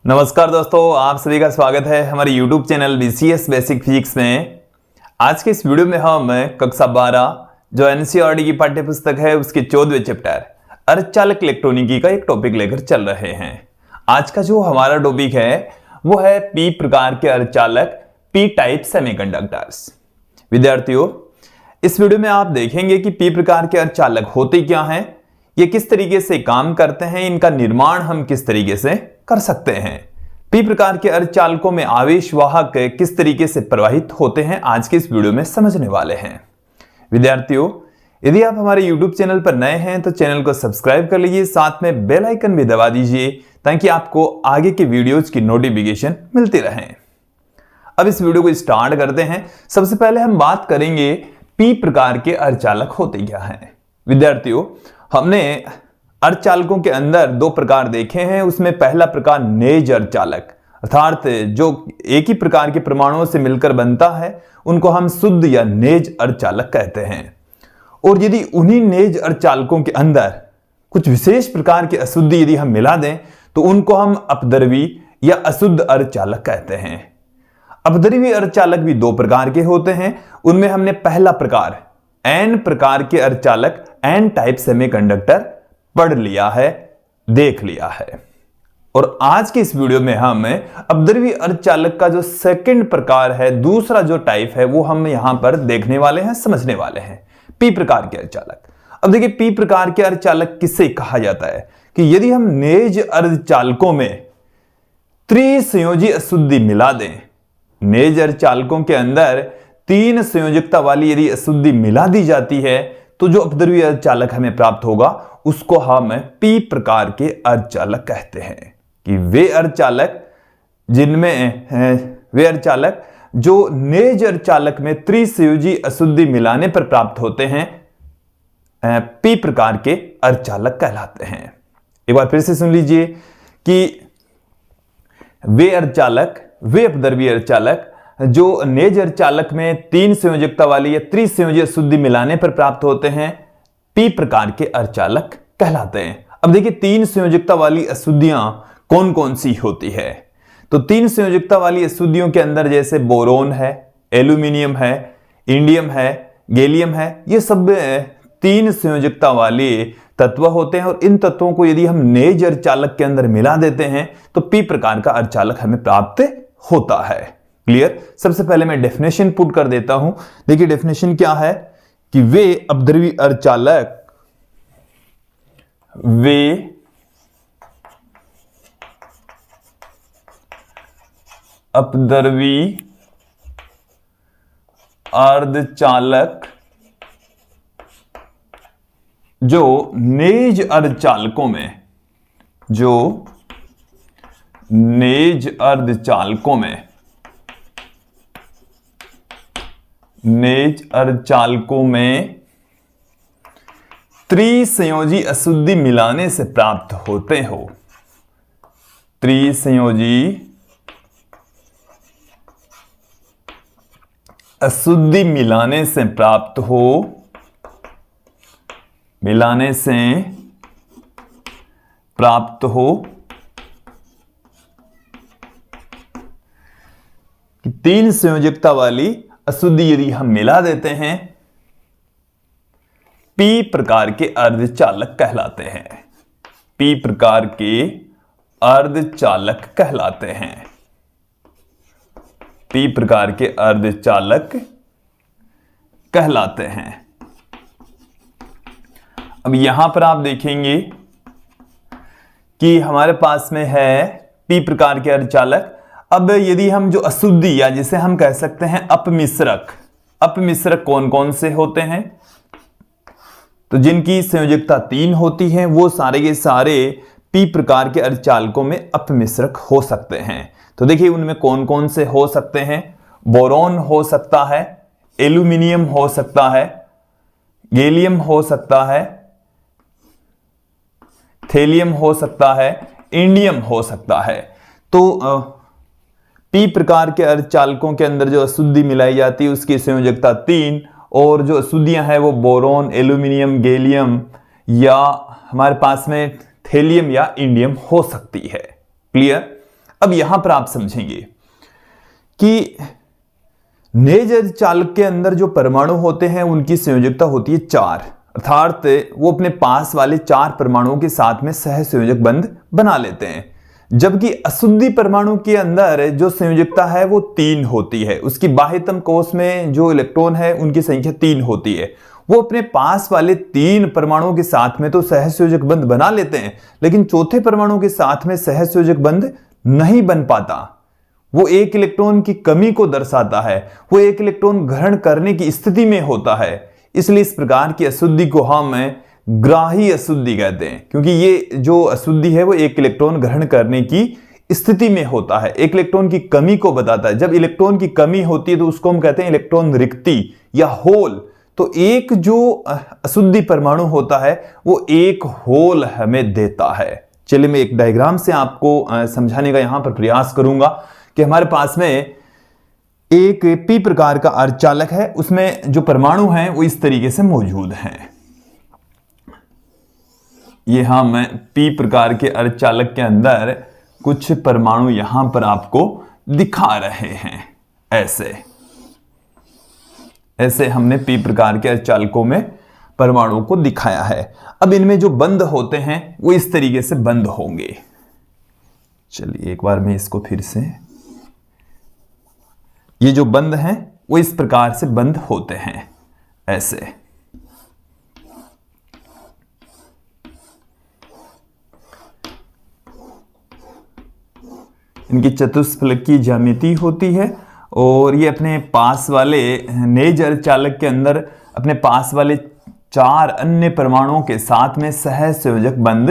नमस्कार दोस्तों, आप सभी का स्वागत है हमारे YouTube channel BCS basic physics में। आज के इस वीडियो में हम कक्षा 12 जो NCERT की पाठ्य पुस्तक है उसके 14वें चैप्टर अर्धचालक इलेक्ट्रॉनिकी का एक टॉपिक लेकर चल रहे हैं। आज का जो हमारा टॉपिक है वो है P प्रकार के अर्धचालक, P टाइप सेमीकंडक्टर्स। विद्यार्थियों, इस वीडियो में आप देखेंगे कि P प्रकार के अर्धचालक होते क्या हैं, ये किस तरीके से काम करते हैं, इनका निर्माण हम किस तरीके से कर सकते हैं। P प्रकार के अर्धचालकों में आवेश वाहक किस तरीके से प्रवाहित होते हैं, आज के इस वीडियो में समझने वाले हैं। विद्यार्थियों, यदि आप हमारे YouTube चैनल पर नए हैं तो चैनल को सब्सक्राइब कर लीजिए, साथ में बेल आइकन भी दबा दीजिए ताकि आपको आगे के वीडियोज की नोटिफिकेशन मिलती रहे। अब इस वीडियो को स्टार्ट करते हैं। सबसे पहले हम बात करेंगे P प्रकार के अर्धचालक होते क्या हैं। विद्यार्थियों, हमने अर्धचालकों के अंदर दो प्रकार देखे हैं। उसमें पहला प्रकार नेज अर्धचालक, अर्थात जो एक ही प्रकार के परमाणुओं से मिलकर बनता है उनको हम शुद्ध या नेज अर्धचालक कहते हैं। और यदि उन्हीं नेज अर्धचालकों के अंदर कुछ विशेष प्रकार की अशुद्धि यदि हम मिला दें तो उनको हम अपद्रवी या अशुद्ध अर्धचालक कहते हैं। अपद्रवी अर्धचालक भी दो प्रकार के होते हैं। उनमें हमने पहला प्रकार N प्रकार के अर्धचालक, N टाइप सेमीकंडक्टर पढ़ लिया है, देख लिया है। और आज की इस वीडियो में हम अपद्रवी अर्धचालक का जो सेकंड प्रकार है, दूसरा जो टाइप है, वो हम यहां पर देखने वाले हैं, समझने वाले हैं। P प्रकार के अर्धचालक। अब देखिए, P प्रकार के अर्धचालक किसे कहा जाता है कि यदि हम नेज अर्धचालकों में त्रिसंयोजी अशुद्धि मिला दें, नेज अर्धचालकों के अंदर तीन संयोजकता वाली यदि अशुद्धि मिला दी जाती है तो जो अपद्रवी अर्धचालक हमें प्राप्त होगा उसको हम P प्रकार के अर्धचालक कहते हैं। कि वे अर्धचालक जो नेज अर्धचालक में त्रिसंयोजी अशुद्धि मिलाने पर प्राप्त होते हैं P प्रकार के अर्धचालक कहलाते हैं। एक बार फिर से सुन लीजिए कि वे अपद्रवी अर्धचालक जो नेज अर्धचालक में तीन संयोजकता वाली या त्रिसंयोजी अशुद्धि मिलाने पर प्राप्त होते हैं P प्रकार के अर्धचालक कहलाते हैं। अब देखिए, तीन संयोजकता वाली अशुद्धियां कौन कौन सी होती है। तो तीन संयोजकता वाली अशुद्धियों के अंदर जैसे बोरोन है, एल्यूमिनियम है, इंडियम है, गैलियम है, ये सब तीन संयोजकता वाले तत्व होते हैं। और इन तत्वों को यदि हम नेज अर्धचालक के अंदर मिला देते हैं तो P प्रकार का अर्धचालक हमें प्राप्त होता है। क्लियर। सबसे पहले मैं डेफिनेशन पुट कर देता हूं। देखिए, डेफिनेशन क्या है कि वे अपद्रवी अर्धचालक जो नेज अर्धचालकों में त्रिसंयोजी अशुद्धि मिलाने से प्राप्त होते हो। त्रिसंयोजी अशुद्धि मिलाने से प्राप्त हो कि तीन संयोजकता वाली अशुद्धि यदि हम मिला देते हैं P प्रकार के अर्धचालक कहलाते हैं। P प्रकार के अर्धचालक कहलाते हैं। P प्रकार के अर्धचालक कहलाते हैं। अब यहां पर आप देखेंगे कि हमारे पास में है P प्रकार के अर्धचालक। अब यदि हम जो अशुद्धि या जिसे हम कह सकते हैं अपमिश्रक कौन कौन से होते हैं, तो जिनकी संयोजकता तीन होती है वो सारे के सारे P प्रकार के अर्धचालकों में अपमिश्रक हो सकते हैं। तो देखिए, उनमें कौन कौन से हो सकते हैं। बोरोन हो सकता है, एल्यूमिनियम हो सकता है, गैलियम हो सकता है, थेलियम हो सकता है, इंडियम हो सकता है। तो P प्रकार के अर्धचालकों के अंदर जो अशुद्धि मिलाई जाती है उसकी संयोजकता तीन, और जो अशुद्धियां हैं वो बोरोन, एल्यूमिनियम, गैलियम या हमारे पास में थेलियम या इंडियम हो सकती है। क्लियर। अब यहां पर आप समझेंगे कि नेज अर्धचालक के अंदर जो परमाणु होते हैं उनकी संयोजकता होती है 4, अर्थात वो अपने पास वाले 4 परमाणुओं के साथ में सहसंयोजक बंध बना लेते हैं, जबकि अशुद्धि परमाणु के अंदर जो संयोजकता है वो 3 होती है। उसकी बाह्यतम कोश में जो इलेक्ट्रॉन है उनकी संख्या 3 होती है। वो अपने पास वाले 3 परमाणुओं के साथ में तो सहसंयोजक बंध बना लेते हैं, लेकिन चौथे परमाणु के साथ में सहसंयोजक बंध नहीं बन पाता। वो एक इलेक्ट्रॉन की कमी को दर्शाता है, वो एक इलेक्ट्रॉन ग्रहण करने की स्थिति में होता है। इसलिए इस प्रकार की अशुद्धि को हम ग्राही अशुद्धि कहते हैं, क्योंकि ये जो अशुद्धि है वो एक इलेक्ट्रॉन ग्रहण करने की स्थिति में होता है, एक इलेक्ट्रॉन की कमी को बताता है। जब इलेक्ट्रॉन की कमी होती है तो उसको हम कहते हैं इलेक्ट्रॉन रिक्ति या होल। तो एक जो अशुद्धि परमाणु होता है वो एक होल हमें देता है। चलिए मैं एक डायग्राम से आपको समझाने का यहां पर प्रयास करूंगा कि हमारे पास में एक पी प्रकार का अर्धचालक है, उसमें जो परमाणु हैं वो इस तरीके से मौजूद हैं। ये हम पी प्रकार के अर्धचालक के अंदर कुछ परमाणु यहां पर आपको दिखा रहे हैं। ऐसे हमने पी प्रकार के अर्धचालकों में परमाणुओं को दिखाया है। अब इनमें जो बंध होते हैं वो इस तरीके से बंध होंगे। चलिए एक बार मैं इसको फिर से, ये जो बंध हैं वो इस प्रकार से बंध होते हैं ऐसे। इनकी चतुष्फलक की ज्यामिति होती है और ये अपने पास वाले नेज अर्धचालक के अंदर अपने पास वाले 4 अन्य परमाणुओं के साथ में सहसंयोजक बंध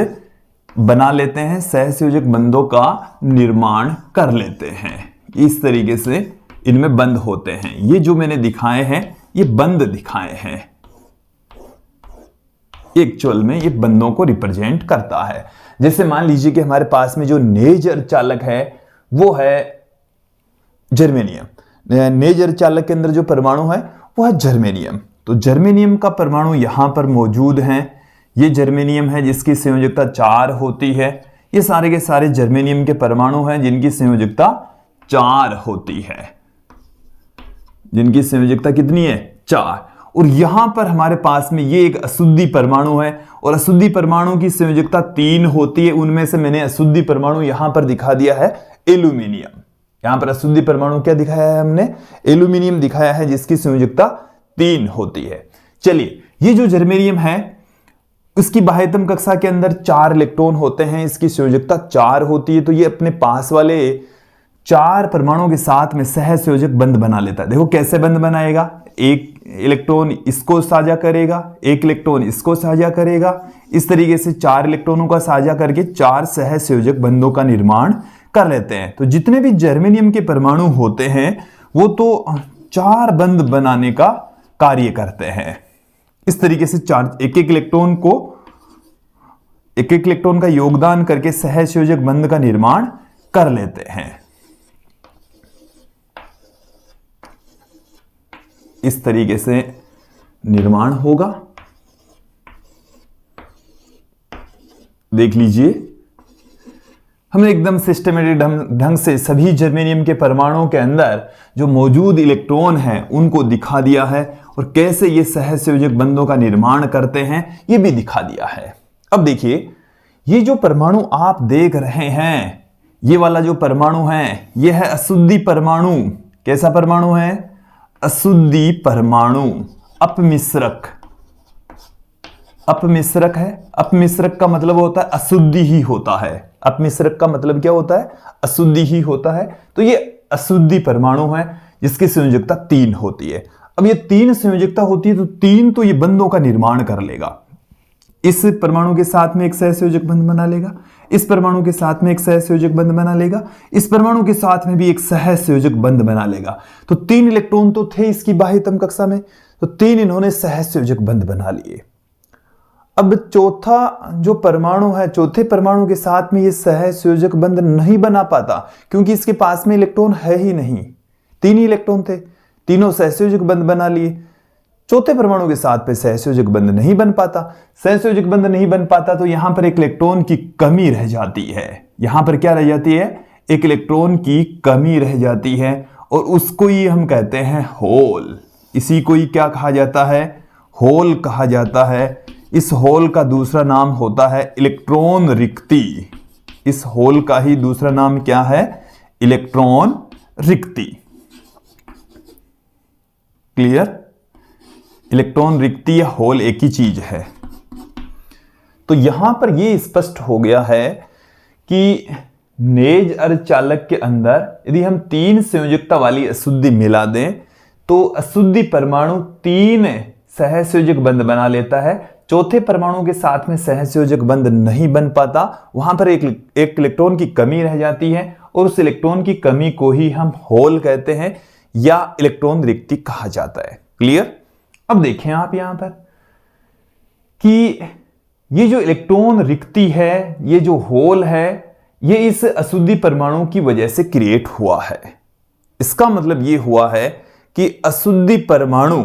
बना लेते हैं, सहसंयोजक बंधों का निर्माण कर लेते हैं। इस तरीके से इनमें बंध होते हैं। ये जो मैंने दिखाए हैं ये बंध दिखाए हैं, एक्चुअल में ये बंधों को रिप्रेजेंट करता है। जैसे मान लीजिए कि हमारे पास में जो नेज अर्धचालक है वो है जर्मेनियम। नेज अर्धचालक के अंदर जो परमाणु है वो है जर्मेनियम। तो जर्मेनियम का परमाणु यहां पर मौजूद है। ये जर्मेनियम है जिसकी संयोजकता 4 होती है। ये सारे के सारे जर्मेनियम के परमाणु हैं जिनकी संयोजकता 4 होती है, जिनकी संयोजकता कितनी है 4। और यहां पर हमारे पास में ये एक अशुद्धि परमाणु है और अशुद्धि परमाणु की संयोजकता 3 होती है। उनमें से मैंने अशुद्धि परमाणु यहां पर दिखा दिया है एल्यूमिनियम। यहां पर अशुद्धि परमाणु क्या दिखाया है हमने, एल्यूमिनियम दिखाया है जिसकी संयोजकता 3 होती है। चलिए ये जो जर्मेनियम है उसकी बाह्यतम कक्षा के अंदर 4 इलेक्ट्रॉन होते हैं, इसकी संयोजकता 4 होती है। तो ये अपने पास वाले 4 परमाणुओं के साथ में सहसंयोजक बंध बना लेता है। देखो कैसे बंध बनाएगा, एक इलेक्ट्रॉन इसको साझा करेगा, एक इलेक्ट्रॉन इसको साझा करेगा, इस तरीके से 4 इलेक्ट्रॉनों का साझा करके 4 सहसंयोजक बंधों का निर्माण कर लेते हैं। तो जितने भी जर्मेनियम के परमाणु होते हैं वो तो 4 बंध बनाने का कार्य करते हैं। इस तरीके से एक एक इलेक्ट्रॉन का योगदान करके सहसंयोजक बंध का निर्माण कर लेते हैं। इस तरीके से निर्माण होगा। देख लीजिए हमने एकदम सिस्टमेटिक ढंग से सभी जर्मेनियम के परमाणुओं के अंदर जो मौजूद इलेक्ट्रॉन हैं उनको दिखा दिया है और कैसे ये सहसंयोजक बंधों का निर्माण करते हैं ये भी दिखा दिया है। अब देखिए ये जो परमाणु आप देख रहे हैं, ये वाला जो परमाणु है ये है अशुद्धि परमाणु। कैसा परमाणु है, अशुद्धि परमाणु, अपमिश्रक। अपमिश्रक है, अपमिश्रक का मतलब होता है अशुद्धि ही होता है। अपमिश्रक का मतलब क्या होता है, अशुद्धि ही होता है। तो ये अशुद्धि परमाणु है जिसकी संयोजकता 3 होती है। अब ये 3 संयोजकता होती है तो 3 तो ये बंधों का निर्माण कर लेगा। इस परमाणु के साथ में एक सहसंयोजक बंध बना लेगा, इस परमाणु के साथ में एक सहसंयोजक बंध बना लेगा, इस परमाणु के साथ में भी एक सहसंयोजक बंध बना लेगा। तो 3 इलेक्ट्रॉन तो थे इसकी बाह्यतम कक्षा में, तो 3 इन्होंने सहसंयोजक बंध बना लिए। अब चौथा जो परमाणु है, चौथे परमाणु के साथ में ये सहसंयोजक बंध नहीं बना पाता क्योंकि इसके पास में इलेक्ट्रॉन है ही नहीं। 3 ही इलेक्ट्रॉन थे, तीनों सहसंयोजक बंध बना लिए। चौथे परमाणु के साथ पे सहसंयोजक बंध नहीं बन पाता। सहसंयोजक बंध नहीं बन पाता तो यहां पर एक इलेक्ट्रॉन की कमी रह जाती है। यहां पर क्या रह जाती है, एक इलेक्ट्रॉन की कमी रह जाती है और उसको ही हम कहते हैं होल। इसी को ही क्या कहा जाता है? होल कहा जाता है। इस होल का दूसरा नाम होता है इलेक्ट्रॉन रिक्ति। इस होल का ही दूसरा नाम क्या है? इलेक्ट्रॉन रिक्ति। क्लियर? इलेक्ट्रॉन रिक्ति या होल एक ही चीज है। तो यहां पर यह स्पष्ट हो गया है कि नेज अर्धचालक के अंदर यदि हम 3 संयोजकता वाली अशुद्धि मिला दें तो अशुद्धि परमाणु 3 सहसंयोजक बंध बना लेता है। चौथे परमाणु के साथ में सहसंयोजक बंध नहीं बन पाता, वहां पर एक इलेक्ट्रॉन की कमी रह जाती है और उस इलेक्ट्रॉन की कमी को ही हम होल कहते हैं या इलेक्ट्रॉन रिक्ति कहा जाता है। क्लियर? अब देखें आप यहां पर कि ये जो इलेक्ट्रॉन रिक्ति है, ये जो होल है, ये इस अशुद्धि परमाणु की वजह से क्रिएट हुआ है। इसका मतलब ये हुआ है कि अशुद्धि परमाणु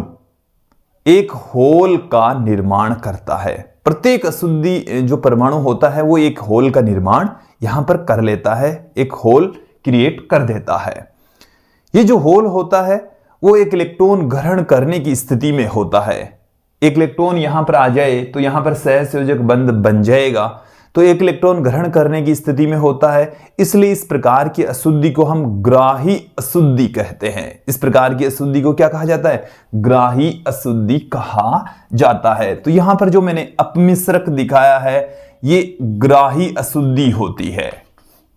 एक होल का निर्माण करता है। प्रत्येक अशुद्धि जो परमाणु होता है वो एक होल का निर्माण यहां पर कर लेता है, एक होल क्रिएट कर देता है। ये जो होल होता है वो एक इलेक्ट्रॉन ग्रहण करने की स्थिति में होता है। एक इलेक्ट्रॉन यहां पर आ जाए तो यहां पर सहसंयोजक बंध बन जाएगा, तो एक इलेक्ट्रॉन ग्रहण करने की स्थिति में होता है। इसलिए इस प्रकार की अशुद्धि को हम ग्राही अशुद्धि कहते हैं। इस प्रकार की अशुद्धि को क्या कहा जाता है? ग्राही अशुद्धि कहा जाता है। तो यहां पर जो मैंने अपमिश्रक दिखाया है ये ग्राही अशुद्धि होती है।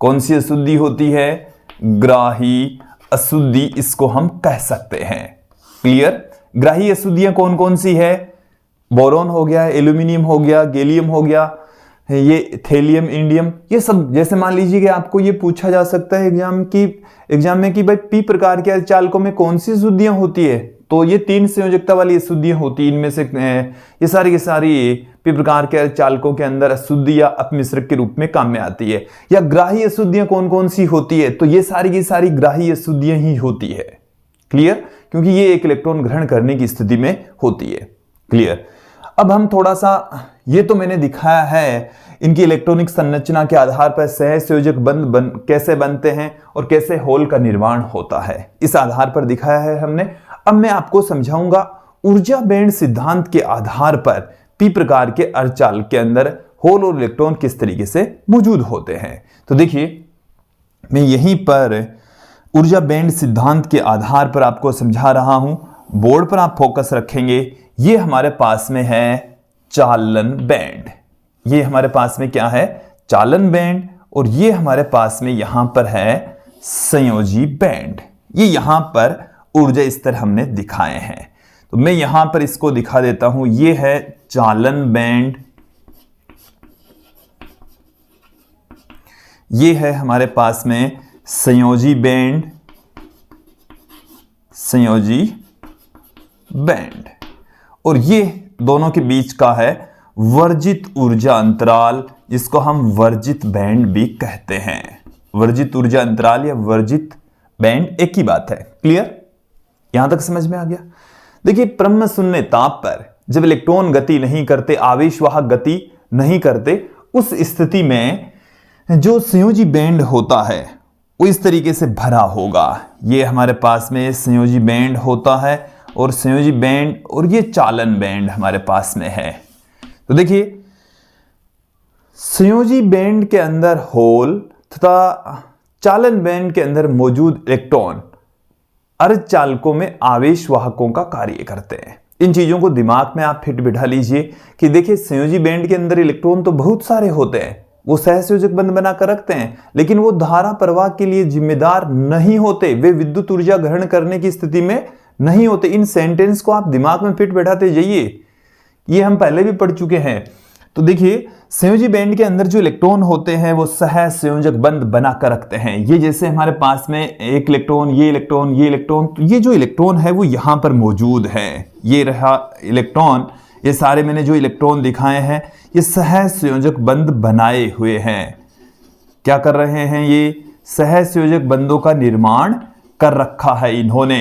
कौन सी अशुद्धि होती है? ग्राही अशुद्धि इसको हम कह सकते हैं। क्लियर? ग्राही अशुद्धियां कौन कौन सी है? बोरोन हो गया, एल्यूमिनियम हो गया, गैलियम हो गया, ये थेलियम, इंडियम, ये सब। जैसे मान लीजिए कि आपको ये पूछा जा सकता है एग्जाम में कि भाई पी प्रकार के अर्धचालकों में कौन सी अशुद्धियां होती है, तो ये 3 संयोजकता वाली अशुद्धियां होती है। इनमें से ये सारी की सारी पी प्रकार के अर्धचालकों के अंदर अशुद्धि या अपमिश्रक के रूप में काम में आती है। या ग्राही अशुद्धियां कौन कौन सी होती है? तो ये सारी की सारी ग्राही अशुद्धियां ही होती है। क्लियर? क्योंकि ये एक इलेक्ट्रॉन ग्रहण करने की स्थिति में होती है। क्लियर? अब हम थोड़ा सा, ये तो मैंने दिखाया है इनकी इलेक्ट्रॉनिक संरचना के आधार पर सहसंयोजक बंध कैसे बनते हैं और कैसे होल का निर्माण होता है, इस आधार पर दिखाया है हमने। अब मैं आपको समझाऊंगा ऊर्जा बैंड सिद्धांत के आधार पर पी प्रकार के अर्धचालक के अंदर होल और इलेक्ट्रॉन किस तरीके से मौजूद होते हैं। तो देखिए मैं यहीं पर ऊर्जा बैंड सिद्धांत के आधार पर आपको समझा रहा हूं। बोर्ड पर आप फोकस रखेंगे। ये हमारे पास में है चालन बैंड। ये हमारे पास में क्या है? चालन बैंड। और ये हमारे पास में यहां पर है संयोजी बैंड। ये यहां पर ऊर्जा स्तर हमने दिखाए हैं, तो मैं यहां पर इसको दिखा देता हूं। ये है चालन बैंड, ये है हमारे पास में संयोजी बैंड, संयोजी बैंड। और ये दोनों के बीच का है वर्जित ऊर्जा अंतराल, जिसको हम वर्जित बैंड भी कहते हैं। वर्जित ऊर्जा अंतराल या वर्जित बैंड एक ही बात है। क्लियर? यहां तक समझ में आ गया? देखिए ब्रह्म शून्य ताप पर जब इलेक्ट्रॉन गति नहीं करते, आवेशवाहक गति नहीं करते, उस स्थिति में जो संयोजी बैंड होता है वो इस तरीके से भरा होगा। ये हमारे पास में संयोजी बैंड होता है और संयोजी बैंड और ये चालन बैंड हमारे पास में है। तो देखिए संयोजी बैंड के अंदर होल तथा चालन बैंड के अंदर मौजूद इलेक्ट्रॉन अर्धचालकों में आवेशवाहकों का कार्य करते हैं। इन चीजों को दिमाग में आप फिट बिठा लीजिए कि देखिए संयोजी बैंड के अंदर इलेक्ट्रॉन तो बहुत सारे होते हैं, वो सहसंयोजक बंध बनाकर रखते हैं, लेकिन वो धारा प्रवाह के लिए जिम्मेदार नहीं होते, वे विद्युत ऊर्जा ग्रहण करने की स्थिति में नहीं होते। इन सेंटेंस को आप दिमाग में फिट बैठाते जाइए, ये हम पहले भी पढ़ चुके हैं। तो देखिए संयोजी बैंड के अंदर जो इलेक्ट्रॉन होते हैं वो सहसंयोजक बंध बनाकर रखते हैं। ये जैसे हमारे पास में एक इलेक्ट्रॉन, ये इलेक्ट्रॉन, ये इलेक्ट्रॉन, तो ये जो इलेक्ट्रॉन है वो यहां पर मौजूद है। ये रहा इलेक्ट्रॉन, ये सारे मैंने जो इलेक्ट्रॉन दिखाए हैं ये सहसंयोजक बंध बनाए हुए हैं। क्या कर रहे हैं? ये सहसंयोजक बंधों का निर्माण कर रखा है इन्होंने।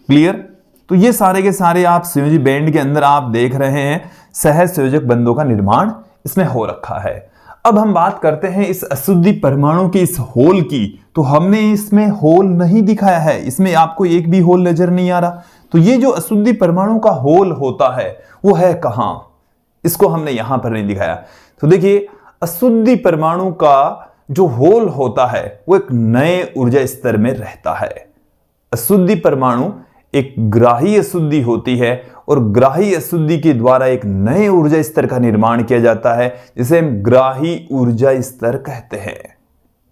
क्लियर? तो ये सारे के सारे आप संयोजी बैंड के अंदर आप देख रहे हैं सहसंयोजक बंधों का निर्माण इसमें हो रखा है। अब हम बात करते हैं इस अशुद्धि परमाणु के इस होल की। तो हमने इसमें होल नहीं दिखाया है, इसमें आपको एक भी होल नजर नहीं आ रहा। तो ये जो अशुद्धि परमाणु का होल होता है वो है कहां, इसको हमने यहां पर नहीं दिखाया। तो देखिए, अशुद्धि परमाणु का जो होल होता है वो एक नए ऊर्जा स्तर में रहता है। अशुद्धि परमाणु एक ग्राही अशुद्धि होती है और ग्राही अशुद्धि के द्वारा एक नए ऊर्जा स्तर का निर्माण किया जाता है, जिसे हम ग्राही ऊर्जा स्तर कहते हैं।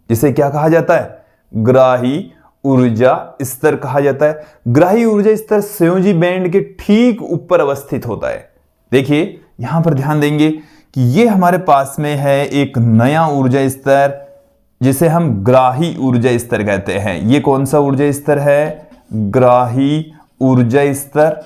जिसे क्या कहा जाता है? ग्राही ऊर्जा स्तर कहा जाता है। ग्राही ऊर्जा स्तर संयोजी बैंड के ठीक ऊपर अवस्थित होता है। देखिए यहां पर ध्यान देंगे कि ये हमारे पास में है एक नया ऊर्जा स्तर, जिसे हम ग्राही ऊर्जा स्तर कहते हैं। ये कौन सा ऊर्जा स्तर है? ग्राही ऊर्जा स्तर,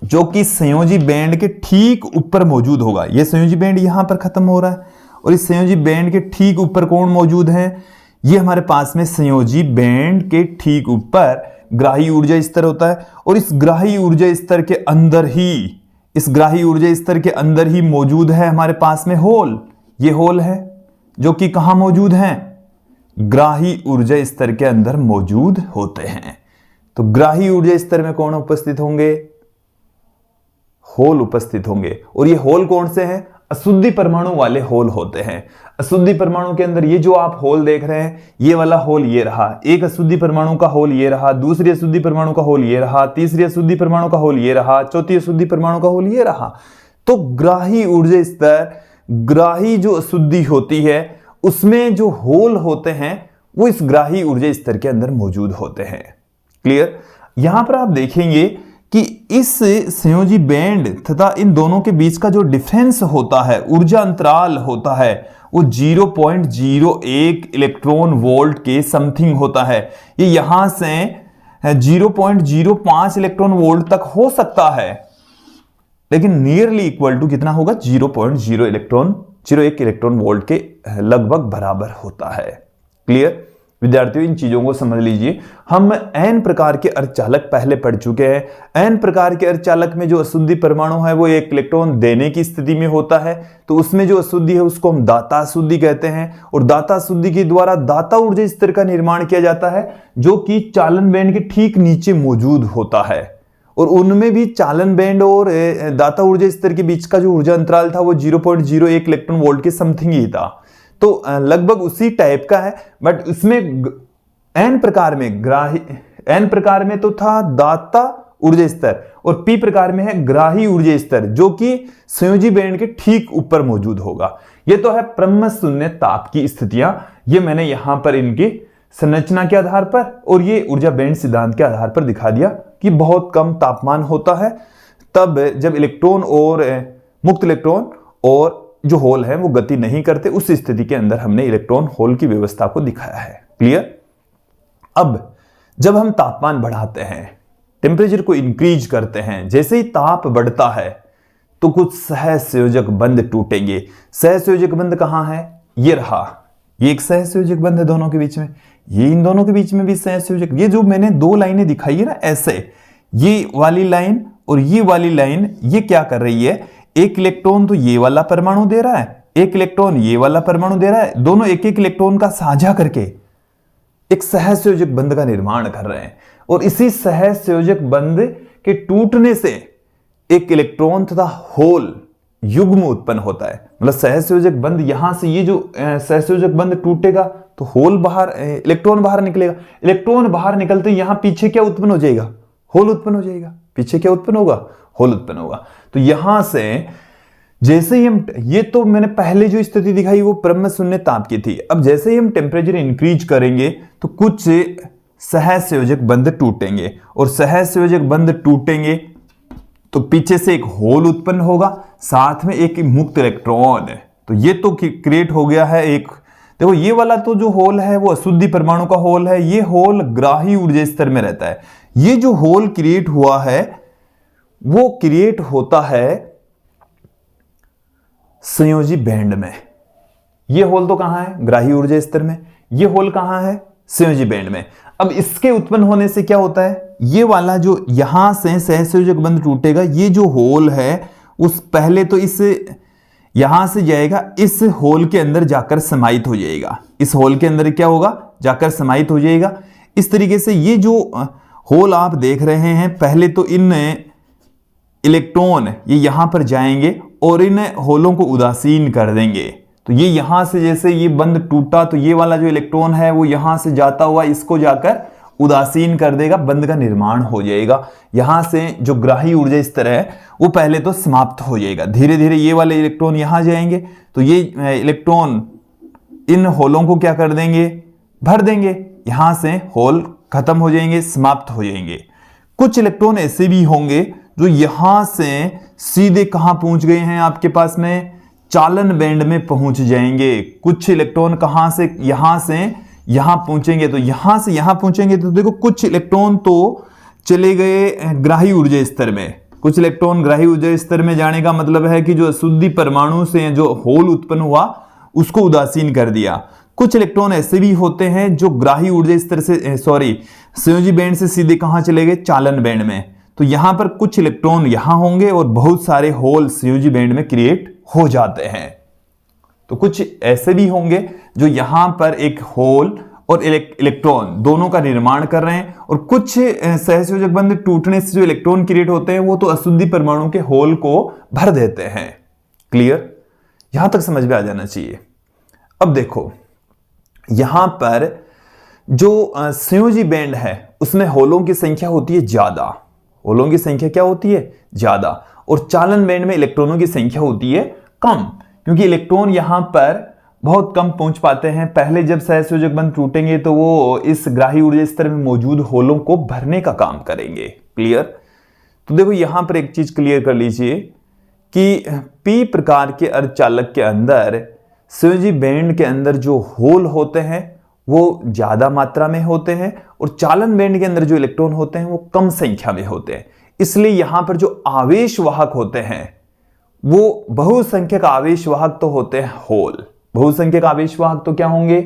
जो कि संयोजी बैंड के ठीक ऊपर मौजूद होगा। यह संयोजी बैंड यहां पर खत्म हो रहा है और इस संयोजी बैंड के ठीक ऊपर कौन मौजूद है? ये हमारे पास में संयोजी बैंड के ठीक ऊपर ग्राही ऊर्जा स्तर होता है। और इस ग्राही ऊर्जा स्तर के अंदर ही, इस ग्राही ऊर्जा स्तर के अंदर ही मौजूद है हमारे पास में होल। ये होल है जो कि कहां मौजूद हैं? ग्राही ऊर्जा स्तर के अंदर मौजूद होते हैं। तो ग्राही ऊर्जा स्तर में कौन उपस्थित होंगे? होल उपस्थित होंगे। और ये होल कौन से हैं? अशुद्धि परमाणु वाले होल होते हैं। अशुद्धि परमाणु के अंदर ये जो आप होल देख रहे हैं, ये वाला होल ये रहा, एक अशुद्धि परमाणु का होल ये रहा, दूसरी अशुद्धि परमाणु का होल ये रहा, तीसरी अशुद्धि परमाणु का होल ये रहा, चौथी अशुद्धि परमाणु का होल ये रहा। तो ग्राही ऊर्जा स्तर, ग्राही जो अशुद्धि होती है उसमें जो होल होते हैं वो इस ग्राही ऊर्जा स्तर के अंदर मौजूद होते हैं। क्लियर? यहां पर आप देखेंगे कि इस संयोजी बैंड तथा इन दोनों के बीच का जो डिफरेंस होता है, ऊर्जा अंतराल होता है, वो 0.01 इलेक्ट्रॉन वोल्ट के समथिंग होता है। ये यहां से 0.05 इलेक्ट्रॉन वोल्ट तक हो सकता है, लेकिन नियरली इक्वल टू कितना होगा? 0.01 इलेक्ट्रॉन वोल्ट के लगभग बराबर होता है। क्लियर? विद्यार्थियों, इन चीजों को समझ लीजिए। हम एन प्रकार के अर्धचालक पहले पढ़ चुके हैं। एन प्रकार के अर्धचालक में जो अशुद्धि परमाणु है वो एक इलेक्ट्रॉन देने की स्थिति में होता है, तो उसमें जो अशुद्धि है उसको हम दाता अशुद्धि कहते हैं। और दाता अशुद्धि के द्वारा दाता ऊर्जा स्तर का निर्माण किया जाता है, जो कि चालन बैंड के ठीक नीचे मौजूद होता है। और उनमें भी चालन बैंड और दाता ऊर्जा स्तर के बीच का जो ऊर्जा अंतराल था वो 0.01 इलेक्ट्रॉन वोल्ट के समथिंग ही था। तो लगभग उसी टाइप का है, बट इसमें एन प्रकार में एन प्रकार में तो था दाता ऊर्जा स्तर और पी प्रकार में है ग्राही ऊर्जा स्तर, जो कि संयोजी बैंड के ठीक ऊपर मौजूद होगा। ये तो है ब्रह्म शून्य ताप की स्थितियां। ये मैंने यहां पर इनकी संरचना के आधार पर और ये ऊर्जा बैंड सिद्धांत के आधार पर दिखा दिया कि बहुत कम तापमान होता है तब जब इलेक्ट्रॉन और मुक्त इलेक्ट्रॉन और जो होल है वो गति नहीं करते, उस स्थिति के अंदर हमने इलेक्ट्रॉन होल की व्यवस्था को दिखाया है। क्लियर? अब जब हम तापमान बढ़ाते हैं, टेम्परेचर को इंक्रीज करते हैं, जैसे ही ताप बढ़ता है तो कुछ सहसंयोजक बंध टूटेंगे। सहसंयोजक बंध कहां है? ये रहा, ये एक सहसंयोजक बंध है दोनों के बीच में, ये इन दोनों के बीच में भी सहसंयोजक। ये जो मैंने दो लाइनें दिखाई है ना ऐसे, ये वाली लाइन और ये वाली लाइन, ये क्या कर रही है? एक इलेक्ट्रॉन तो ये वाला परमाणु दे रहा है, एक इलेक्ट्रॉन ये वाला परमाणु दे रहा है, दोनों एक एक इलेक्ट्रॉन का साझा करके एक सहसंयोजक बंध का निर्माण कर रहे हैं। और इसी सहसंयोजक बंध के टूटने से एक इलेक्ट्रॉन तथा होल युग्म उत्पन्न होता है। मतलब सहसंयोजक बंध यहां से, ये जो सहसंयोजक बंध टूटेगा तो होल बाहर, इलेक्ट्रॉन बाहर निकलेगा। इलेक्ट्रॉन बाहर निकलते यहां पीछे क्या उत्पन्न हो जाएगा? होल उत्पन्न हो जाएगा। पीछे क्या उत्पन्न होगा? होल उत्पन्न होगा। तो यहां से जैसे ही हम, ये तो मैंने पहले जो स्थिति दिखाई वो ब्रह्म शून्य ताप की थी। अब जैसे ही हम टेम्परेचर इंक्रीज करेंगे तो कुछ सहसंयोजक बंध टूटेंगे, और सहसंयोजक बंध टूटेंगे तो पीछे से एक होल उत्पन्न होगा, साथ में एक मुक्त इलेक्ट्रॉन। तो ये तो क्रिएट हो गया है एक। देखो ये वाला तो जो होल है वो अशुद्धि परमाणु का होल है, ये होल ग्राही ऊर्जा स्तर में रहता है। ये जो होल क्रिएट हुआ है वो क्रिएट होता है संयोजी बैंड में। ये होल तो कहां है? ग्राही ऊर्जा स्तर में। ये होल कहां है? संयोजी बैंड में। अब इसके उत्पन्न होने से क्या होता है? ये वाला जो यहां से सहसंयोजक बंध टूटेगा, ये जो होल है उस पहले तो इस यहां से जाएगा इस होल के अंदर जाकर समाहित हो जाएगा। इस होल के अंदर क्या होगा, जाकर समाहित हो जाएगा। इस तरीके से ये जो होल आप देख रहे हैं, पहले तो इन इलेक्ट्रॉन ये यहां पर जाएंगे और इन होलों को उदासीन कर देंगे। तो ये यहां से जैसे ये बंद टूटा तो ये वाला जो इलेक्ट्रॉन है वो यहां से जाता हुआ इसको जाकर उदासीन कर देगा, बंद का निर्माण हो जाएगा। यहां से जो ग्राही ऊर्जा स्तर है वो पहले तो समाप्त हो जाएगा। धीरे धीरे ये वाले इलेक्ट्रॉन यहां जाएंगे तो ये इलेक्ट्रॉन इन होलों को क्या कर देंगे, भर देंगे। यहां से होल खत्म हो जाएंगे, समाप्त हो जाएंगे। कुछ इलेक्ट्रॉन ऐसे भी होंगे जो यहां से सीधे कहां पहुंच गए हैं, आपके पास में चालन बैंड में पहुंच जाएंगे। कुछ इलेक्ट्रॉन कहां से यहां पहुंचेंगे, तो यहां से यहां पहुंचेंगे तो देखो कुछ इलेक्ट्रॉन तो चले गए ग्राही ऊर्जा स्तर में। कुछ इलेक्ट्रॉन ग्राही ऊर्जा स्तर में जाने का मतलब है कि जो अशुद्धि परमाणु से जो होल उत्पन्न हुआ उसको उदासीन कर दिया। कुछ इलेक्ट्रॉन ऐसे भी होते हैं जो ग्राही ऊर्जा स्तर से संयोजी बैंड से सीधे कहां चले गए, चालन बैंड में। तो यहां पर कुछ इलेक्ट्रॉन यहां होंगे और बहुत सारे होल संयोजी बैंड में क्रिएट हो जाते हैं। तो कुछ ऐसे भी होंगे जो यहां पर एक होल और इलेक्ट्रॉन दोनों का निर्माण कर रहे हैं, और कुछ सहसंयोजक बंध टूटने से जो इलेक्ट्रॉन क्रिएट होते हैं वो तो अशुद्धि परमाणु के होल को भर देते हैं। क्लियर, यहां तक समझ में आ जाना चाहिए। अब देखो यहां पर जो संयोजी बैंड है उसमें होलों की संख्या होती है ज्यादा। होलों की संख्या क्या होती है, ज्यादा। और चालन बैंड में इलेक्ट्रॉनों की संख्या होती है कम, क्योंकि इलेक्ट्रॉन यहां पर बहुत कम पहुंच पाते हैं। पहले जब सहसंयोजक बंध टूटेंगे तो वो इस ग्राही ऊर्जा स्तर में मौजूद होलों को भरने का काम करेंगे। क्लियर, तो देखो यहां पर एक चीज क्लियर कर लीजिए कि पी प्रकार के अर्धचालक के अंदर संयोजी बैंड के अंदर जो होल होते हैं वो ज्यादा मात्रा में होते हैं, और चालन बैंड के अंदर जो इलेक्ट्रॉन होते हैं वो कम संख्या में होते हैं। इसलिए यहां पर जो आवेश वाहक होते हैं वो बहुसंख्यक आवेश वाहक तो होते हैं होल। बहुसंख्यक आवेश वाहक तो क्या होंगे,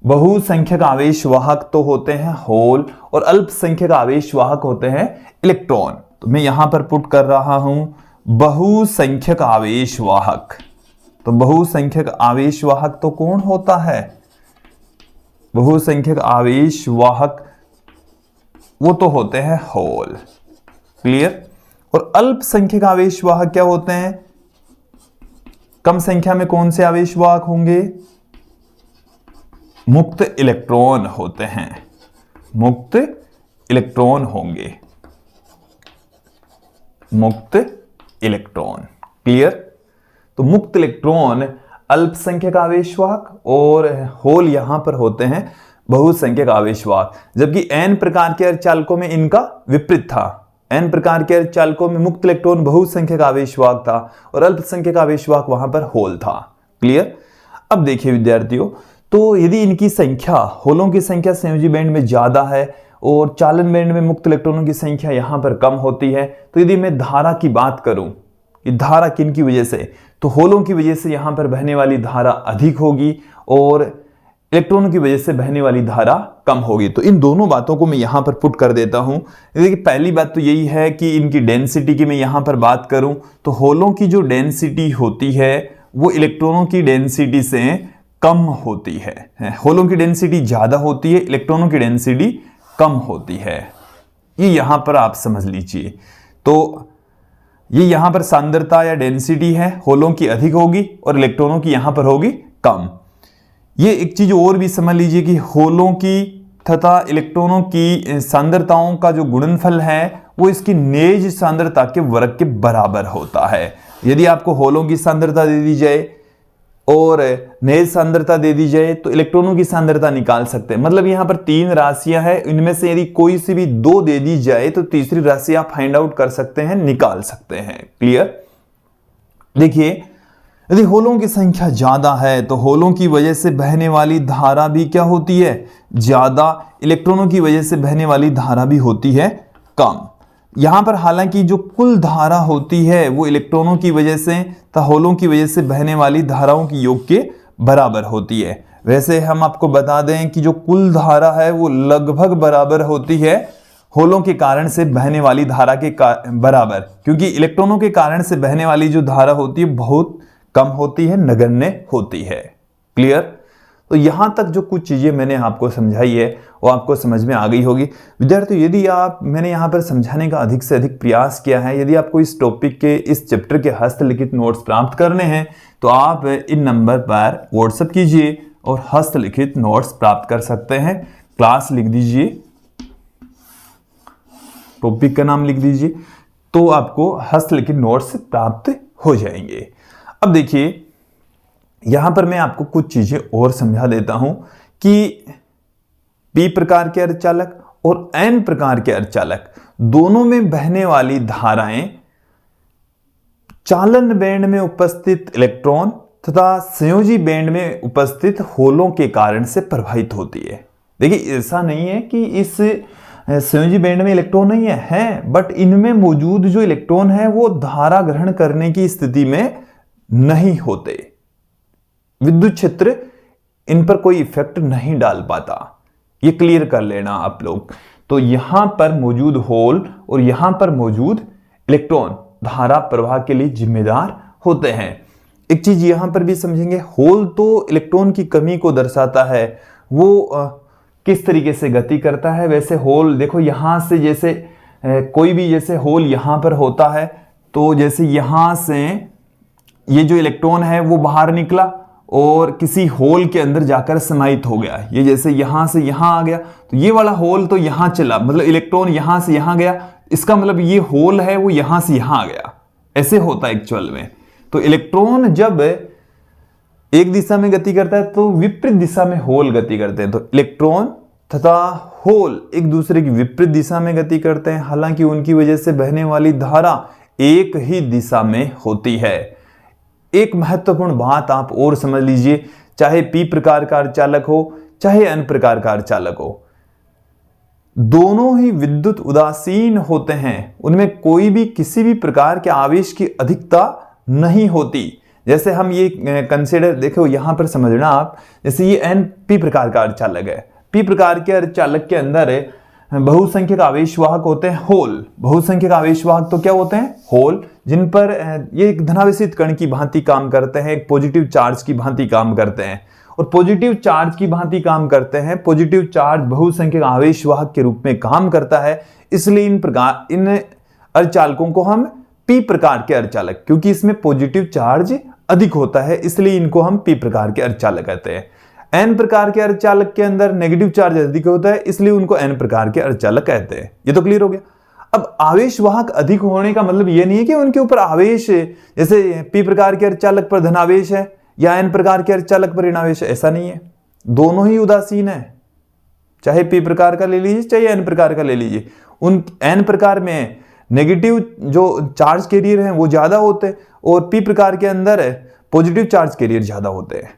बहुसंख्यक आवेश वाहक तो होते हैं होल, और अल्पसंख्यक आवेश वाहक होते हैं इलेक्ट्रॉन। तो मैं यहां पर पुट कर रहा हूं बहुसंख्यक आवेश वाहक। तो बहुसंख्यक आवेश वाहक तो कौन होता है, बहुसंख्यक आवेश वाहक वो तो होते हैं होल। क्लियर, और अल्पसंख्यक आवेश वाहक क्या होते हैं, कम संख्या में कौन से आवेश वाहक होंगे, मुक्त इलेक्ट्रॉन होते हैं, मुक्त इलेक्ट्रॉन होंगे, मुक्त इलेक्ट्रॉन। क्लियर, तो मुक्त इलेक्ट्रॉन अल्पसंख्यक आवेश वाहक और होल यहां पर होते हैं बहुसंख्यक आवेश वाहक। जबकि एन प्रकार के अर्धचालकों में इनका विपरीत था। एन प्रकार के अर्धचालकों में मुक्त इलेक्ट्रॉन बहुसंख्यक आवेश वाहक था और अल्पसंख्यक आवेश वाहक वहां पर होल था। क्लियर, अब देखिए विद्यार्थियों, तो यदि इनकी संख्या, होलों की संख्या संयोजी बैंड में ज्यादा है और चालन बैंड में मुक्त इलेक्ट्रॉनों की संख्या यहां पर कम होती है, तो यदि मैं धारा की बात करूं कि धारा किन की वजह से, तो होलों की वजह से यहां पर बहने वाली धारा अधिक होगी और इलेक्ट्रॉनों की वजह से बहने वाली धारा कम होगी। तो इन दोनों बातों को मैं यहां पर पुट कर देता हूं। देखिए पहली बात तो यही है कि इनकी डेंसिटी की मैं यहां पर बात करूं तो होलों की जो डेंसिटी होती है वो इलेक्ट्रॉनों की डेंसिटी से कम होती है। होलों की डेंसिटी ज्यादा होती है, इलेक्ट्रॉनों की डेंसिटी कम होती है। ये यहां पर आप समझ लीजिए। तो ये यहां पर सांद्रता या डेंसिटी है, होलों की अधिक होगी और इलेक्ट्रॉनों की यहां पर होगी कम। ये एक चीज और भी समझ लीजिए कि होलों की तथा इलेक्ट्रॉनों की सांद्रताओं का जो गुणनफल है वो इसकी नेज सांद्रता के वर्ग के बराबर होता है। यदि आपको होलों की सांद्रता दे दी जाए और नेज सांद्रता दे दी जाए तो इलेक्ट्रॉनों की सांद्रता निकाल सकते हैं। मतलब यहां पर 3 राशियां हैं, इनमें से यदि कोई सी भी 2 दे दी जाए तो तीसरी राशि आप फाइंड आउट कर सकते हैं, निकाल सकते हैं। क्लियर, देखिए यदि होलों की संख्या ज्यादा है तो होलों की वजह से बहने वाली धारा भी क्या होती है, ज्यादा। इलेक्ट्रॉनों की वजह से बहने वाली धारा भी होती है कम। यहां पर हालांकि जो कुल धारा होती है वो इलेक्ट्रॉनों की वजह से तथा होलों की वजह से बहने वाली धाराओं की योग के बराबर होती है। वैसे हम आपको बता दें कि जो कुल धारा है वो लगभग बराबर होती है होलों के कारण से बहने वाली धारा के बराबर, क्योंकि इलेक्ट्रॉनों के कारण से बहने वाली जो धारा होती है बहुत कम होती है, नगण्य होती है। क्लियर? तो यहां तक जो कुछ चीजें मैंने आपको समझाई है वो आपको समझ में आ गई होगी। विद्यार्थियों, यदि मैंने यहाँ पर समझाने का अधिक से अधिक प्रयास किया है, यदि आपको इस टॉपिक के, इस चैप्टर के हस्तलिखित नोट्स प्राप्त करने हैं तो आप इन नंबर पर व्हाट्सएप कीजिए और हस्तलिखित नोट्स प्राप्त कर सकते हैं। क्लास लिख दीजिए, टॉपिक का नाम लिख दीजिए, तो आपको हस्तलिखित नोट्स प्राप्त हो जाएंगे। अब देखिए, यहां पर मैं आपको कुछ चीजें और समझा देता हूं कि पी प्रकार के अर्धचालक और एन प्रकार के अर्धचालक दोनों में बहने वाली धाराएं चालन बैंड में उपस्थित इलेक्ट्रॉन तथा संयोजी बैंड में उपस्थित होलों के कारण से प्रभावित होती है। देखिए, ऐसा नहीं है कि इस संयोजी बैंड में इलेक्ट्रॉन नहीं है, बट इनमें मौजूद जो इलेक्ट्रॉन है वो धारा ग्रहण करने की स्थिति में नहीं होते। विद्युत क्षेत्र इन पर कोई इफेक्ट नहीं डाल पाता। ये क्लियर कर लेना आप लोग। तो यहां पर मौजूद होल और यहां पर मौजूद इलेक्ट्रॉन धारा प्रवाह के लिए जिम्मेदार होते हैं। एक चीज यहां पर भी समझेंगे, होल तो इलेक्ट्रॉन की कमी को दर्शाता है, वो किस तरीके से गति करता है। वैसे होल देखो, यहां से जैसे कोई भी जैसे होल यहां पर होता है, तो जैसे यहां से ये जो इलेक्ट्रॉन है वो बाहर निकला और किसी होल के अंदर जाकर समाहित हो गया। ये जैसे यहां से यहां आ गया, तो ये वाला होल तो यहां चला, मतलब इलेक्ट्रॉन यहां से यहां गया, इसका मतलब ये होल है वो यहां से यहां आ गया। ऐसे होता है एक्चुअल में। तो इलेक्ट्रॉन जब एक दिशा में गति करता है तो विपरीत दिशा में होल गति करते हैं। तो इलेक्ट्रॉन तथा होल एक दूसरे की विपरीत दिशा में गति करते हैं, हालांकि उनकी वजह से बहने वाली धारा एक ही दिशा में होती है। एक महत्वपूर्ण बात आप और समझ लीजिए, चाहे पी प्रकार का अर्धचालक हो चाहे एन प्रकार का अर्धचालक हो, दोनों ही विद्युत उदासीन होते हैं। उनमें कोई भी किसी भी प्रकार के आवेश की अधिकता नहीं होती। जैसे हम ये कंसीडर देखो, यहां पर समझना आप, जैसे ये एन पी प्रकार का अर्धचालक है। पी प्रकार के अर्धचालक के अंदर बहुसंख्यक आवेशवाहक होते हैं होल। बहुसंख्यक आवेशवाहक तो क्या होते हैं? होल, जिन पर ये एक धनावेशित कण की भांति काम करते हैं, एक पॉजिटिव चार्ज की भांति काम करते हैं। और पॉजिटिव चार्ज की भांति काम करते हैं, पॉजिटिव चार्ज बहुसंख्यक आवेशवाहक के रूप में काम करता है। इसलिए इन अर्धचालकों को हम पी प्रकार के अर्धचालक, क्योंकि इसमें पॉजिटिव चार्ज अधिक होता है, इसलिए इनको हम पी प्रकार के अर्धचालक कहते हैं। एन प्रकार के अर्धचालक के अंदर नेगेटिव चार्ज अधिक होता है, इसलिए उनको एन प्रकार के अर्धचालक कहते हैं। ये तो क्लियर हो गया। अब आवेशवाहक अधिक होने का मतलब ये नहीं है कि उनके ऊपर आवेश, जैसे पी प्रकार के अर्धचालक पर धनावेश है या एन प्रकार के अर्धचालक पर ऋणावेश है, ऐसा नहीं है। दोनों ही उदासीन है, चाहे पी प्रकार का ले लीजिए चाहे एन प्रकार का ले लीजिए। उन एन प्रकार में नेगेटिव जो चार्ज कैरियर हैं वो ज्यादा होते हैं और पी प्रकार के अंदर पॉजिटिव चार्ज कैरियर ज्यादा होते हैं।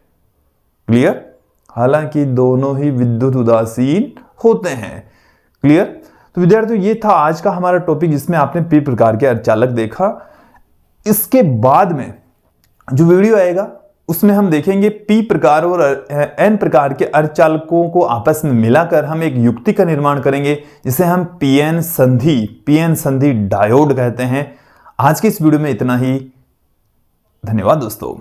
क्लियर? हालांकि दोनों ही विद्युत उदासीन होते हैं। क्लियर? तो विद्यार्थियों, ये था आज का हमारा टॉपिक जिसमें आपने पी प्रकार के अर्धचालक देखा। इसके बाद में जो वीडियो आएगा उसमें हम देखेंगे पी प्रकार और एन प्रकार के अर्धचालकों को आपस में मिलाकर हम एक युक्ति का निर्माण करेंगे जिसे हम पीएन संधि डायोड कहते हैं। आज के इस वीडियो में इतना ही। धन्यवाद दोस्तों।